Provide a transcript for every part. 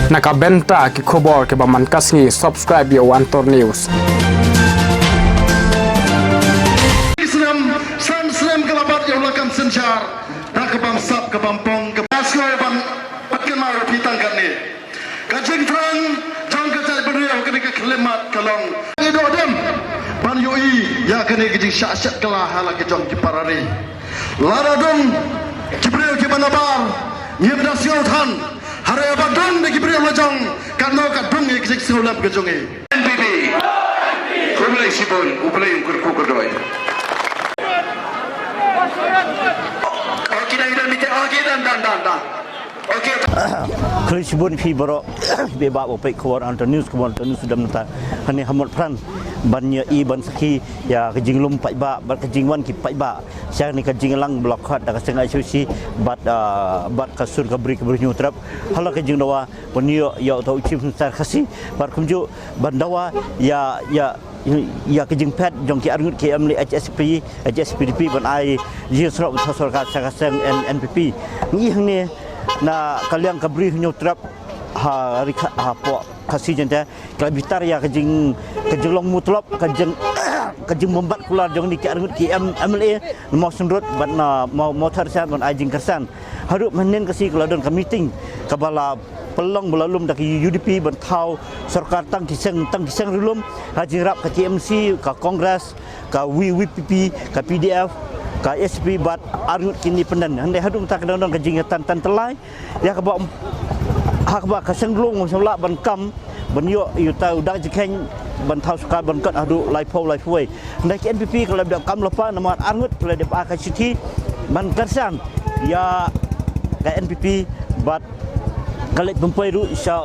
Nakabenta ki khobor ke baman kasngi subscribe yo Antor News. Islam Islam kalabat yang lakukan senjar dan kebangsap kebampong kebaskoi ban patkenma pitang kan ni kajing terang jang kajai beriau kena ke kelemat kalong edo dem ban yoi ya kena kajing syak kelah hala ke jong kiparari laradong kibreu ke banabar nyep dasyau than hari abadong de kibreu lajong kano kadung ke kajing seulap ke jonge NPP kumlai sibon uplai kurku kodoi. Kelisibun fibro beba opek kawan Antor News sudah menata hani hamut pran bannya i ban saki ya kejing lum pai ba bat kejing wan ki pai ba sia ni kejing lang blok khat da kaseng ai susi bat kasur kabri nyutrap hala kejing dawa penio ya tau chief sar khasi bat kumju bandawa ya kejing pet jong ki arngut ki amli HSPDP ban ai ji serap sarkar sakaseng NPP ni hang na kaliang kabri nyutrap ha po kasih jenta kelabitar ya kejing long mutlop kejing membat keluar jong ni ki arngut ki MLA mau sendrut ban mau motor sa ban ajing kersan haruk menen kasih keladon ka meeting kabala pelong belalum dak UDP bentau sarkar tang kiseng rilum haji rap ka TMC ka Kongres ka WPP ka PDF ka SP bat arngut kini pendan handai hadung tak kadang kejing tan telai ya ka ba kaseng lung semla ban kam ban yo yuta udak jikeng bentau sukar ban kat adu laipo laifoi handai ki NPP kalau dak kam lepa nama arngut kalau dak ka city ban kersan ya ka NPP bat kalik pemperu isya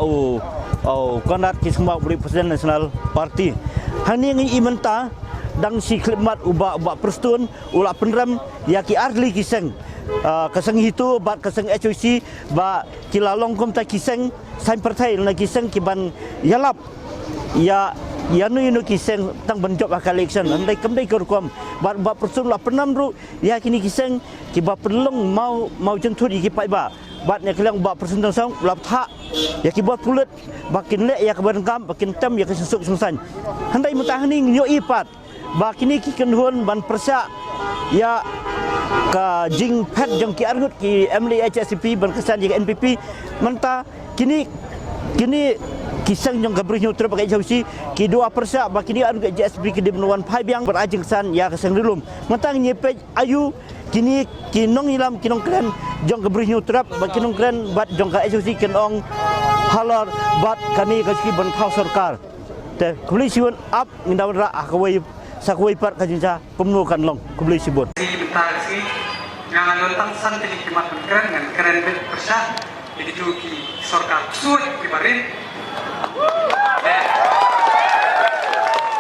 kanat kisma beri Presiden Nasional Parti hani ngi imenta dang si klimat uba perstun ula penram ya ki arli kiseng kaseng itu bat kaseng HOC ba kilalong kom ta kiseng sain partai na kiseng kiban yalap ya nu kiseng tang benjok akal election andai kemdai kurkom bat perstun ula penam ru ya kini kiseng kiba pelong mau jentut iki pai ba bat nya kelang ba persentang sang lap tha ya ki buat pulut bakin le ya ke berengkam bakin tem ya ke susuk sungsan handai mutahani nyo ipat ba kini ki kenhun ban persa ya ka jing pet jong ki argut ki MLA HSP ban kesan ya NPP menta kini kisang jong gabrih nyutra pakai jausi ki dua persa ba kini argut HSP ki di menuan pai biang berajeng san ya kesang rilum mentang nyepe ayu kini kinong ilam kinong keren jong gabrih nyutrap ba kinong keren bat jong ka HOC kinong halar bat kami kaski ban khau sarkar te kubli siwon up ngindaw ra akawai sakwai par kajinja pemnukan long kubli sibon si ngangan lontang san tadi kimat keren ngan keren bet persa jadi juki sarkar suit kibarin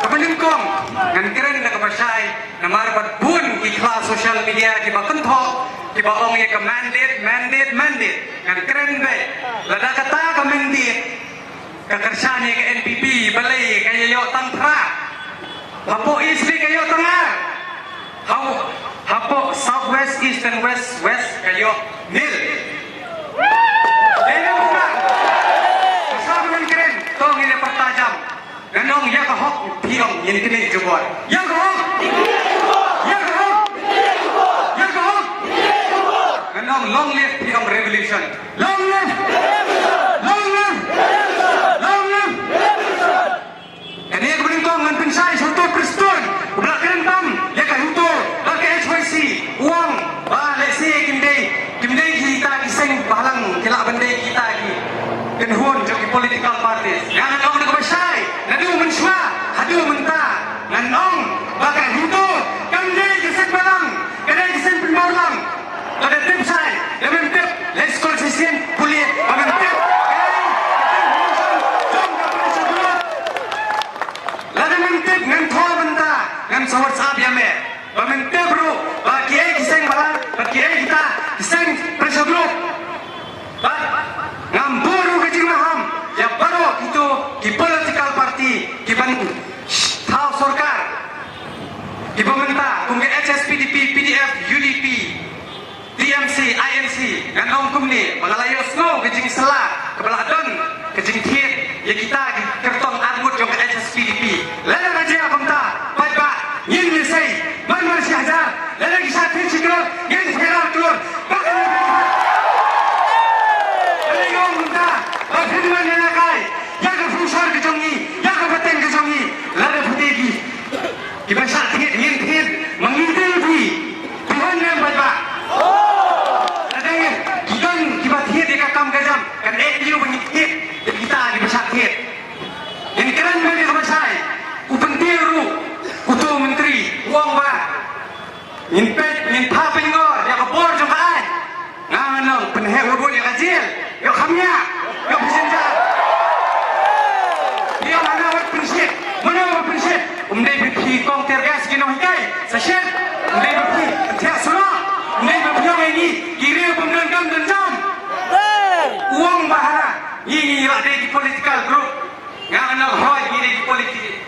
Kemeningkong ngan keren na kamasay na marbat bun ikla social media di bakentok di baong ya ke mandate ngan keren be lada kata ke mandate kekersan ya ke NPP balai kaya yo tantra hapo isli kayo tengah hapo southwest east and west kayo nil ini bukan bersama dengan keren tong ini pertajam ganong ya ka hok piong yin kini jebor ya ka hok ganong long live piong revolution long live kani ya kebening ngan pinsai satu kristun ubla kentam ya ka huto ba ka HYC uang ba lesi kimdei kita kiseng balang kila bandai kita ki kenhun joki political parties yang ngong na kabasay nadu menswa hadu menta nganong bakal huto kamdei kiseng balang kadai kiseng primorlang ada tim sai lemem tip let's call session kulit lemem tip ngan thol banta ngan sawat sab yame bamente bro ba kiai kiseng balang ba kiai kita kiseng pressure group ba ngam buru kecil maham ya baru itu ki political party ki ban thau sarkar ki pemerintah kumge HSPDP PDF UDP TMC INC ngan ong kumni mengalayos ngo kecil sela kebelah don kejengtian ya kita kertong armut yang ke SSPDP lalu aja komta baik yin mesai man hajar lalu kisah fikir yin viral keluar bahkan lalu yang komta bahkan mana kai yang ke fusar kejongi yang ke peteng kejongi lalu putih Kibasa tiet yin mengidepi Tuhan yang baik. Ada yang kita tiet di kakam gajam kan EU mengidepi kita di besar tiet. Yang keren bagi kemasai upentiru utu menteri uang ba nyinpet nyinpa pengor ya kapor jemaat nganong penhe ubun ya kecil yo khamnya yo bersenja dia mana wat prinsip umday biphi kong tergas kinong hikay sa shed umday biphi tiya suna umday biphi yung ini kiri pembentam denjam uang bahara ini ada di political group yang anak hoy ini di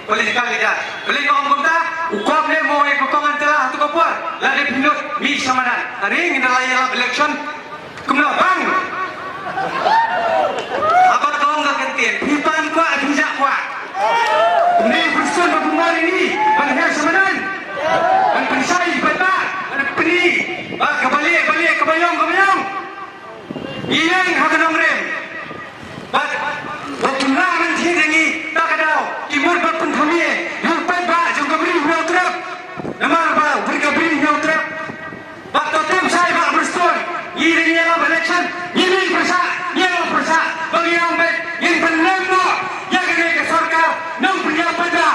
political leader beli kong kumta ukam le mo ay kukongan telah tu kapur lade pinut mi samanan hari ini dalam election kumna bang apa kong gagantian pipan kuat bijak kuat ini person berpengalaman ini banyak samanan dan penisai betul ada peni kebalik kebayang yang hakanong rem waktu laman tiada ini tak ada timur berpenghuni yang baik jom keberi yang terap nama apa berkeberi yang terap waktu tim saya bak berstun ini dalam election ini persa bagi yang baik yang benar yang kena ke sarkar nang punya pada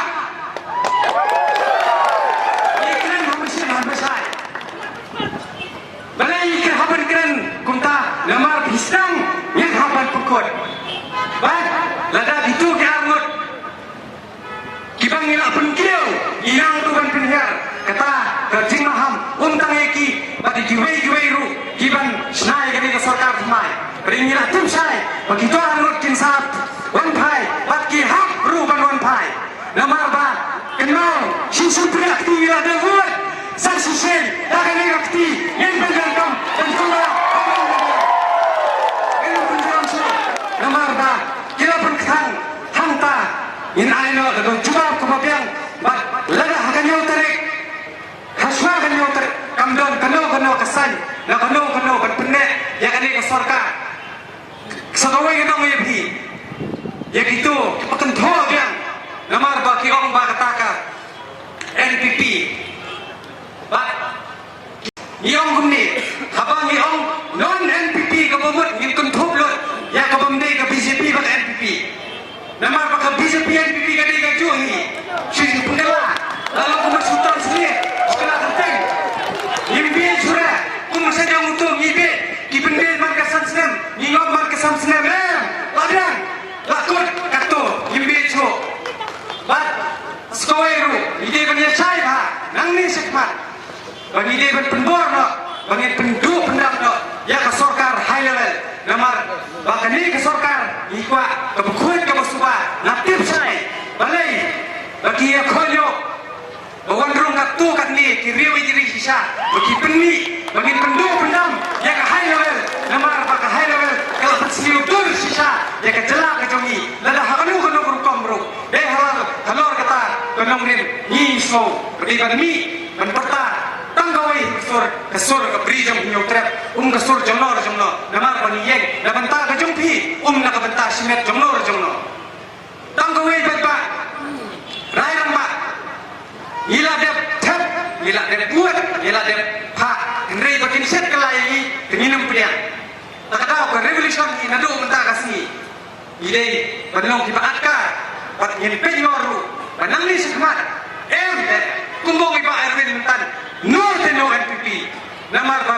ikan mesti besar balai ikan haban keren kumta lamar pisang yang haban pukul baik lada itu ke armut kibang ilak penkiau yang tuan penhiar kata kerjing maham untang eki bagi juwei ru kibang senai kena ke sarkar semai beringilah tim saya begitu armut kinsat wan pai batki hak ruban wan pai nama ba kenal sisu priakti ada buat saksisen tak ada akti yang bergantung dan juga ini penjualan sih nama ba kira perkang hanta in aino dan juga kemudian lada akan yang tarik haswa akan yang tarik kamdon kano kesan na kano berpendek yang ada ke surga sakawai kita menyepi ya gitu pakai thor yang namar baki ong ba kataka NPP ba iong gumni habang iong non NPP kabumut ngin kunthop lot ya kabamde ka BJP ba NPP namar ba ka BJP NPP ka di ka juhi sisi pengala lalu kumar sultan sendiri sekolah penting imbi sura kumar saja untuk ibe kibendel markasan senam ngingom markasan senam ladang lakut kato imbi cho bat skoeru ide banya sai ba nang ni sekmat bagi ide ban penbor no bagi pendu pendam no ya ka sarkar high level namar bakani ka sarkar ikwa ka bukhut ka basuba natip sai balai bagi ya khonyo bawan rong katu kat ni kiriwi diri sisa bagi penni bagi pendu pendam ya ka high level namar ba ka high level kalau siu dur sisa ya ka jelak ka jongi lada hakanu kono rukom bro halor kata konong rin ni so ketiban mi menperta tanggawai kesur ke beri jam nyotrep kesur jomno namar bani yeng na benta ke jompi na ke benta simet jomno tanggawai betba rayang ba ila dep tep ila dep buat ila dep pa ngri bakin set kelai keninam pediang tak ada ke revolution ni nadu benta kasni ide badong dipatka pat yen penyoru banang ni sekmat kumbong iba Erwin mentan no NPP namar ba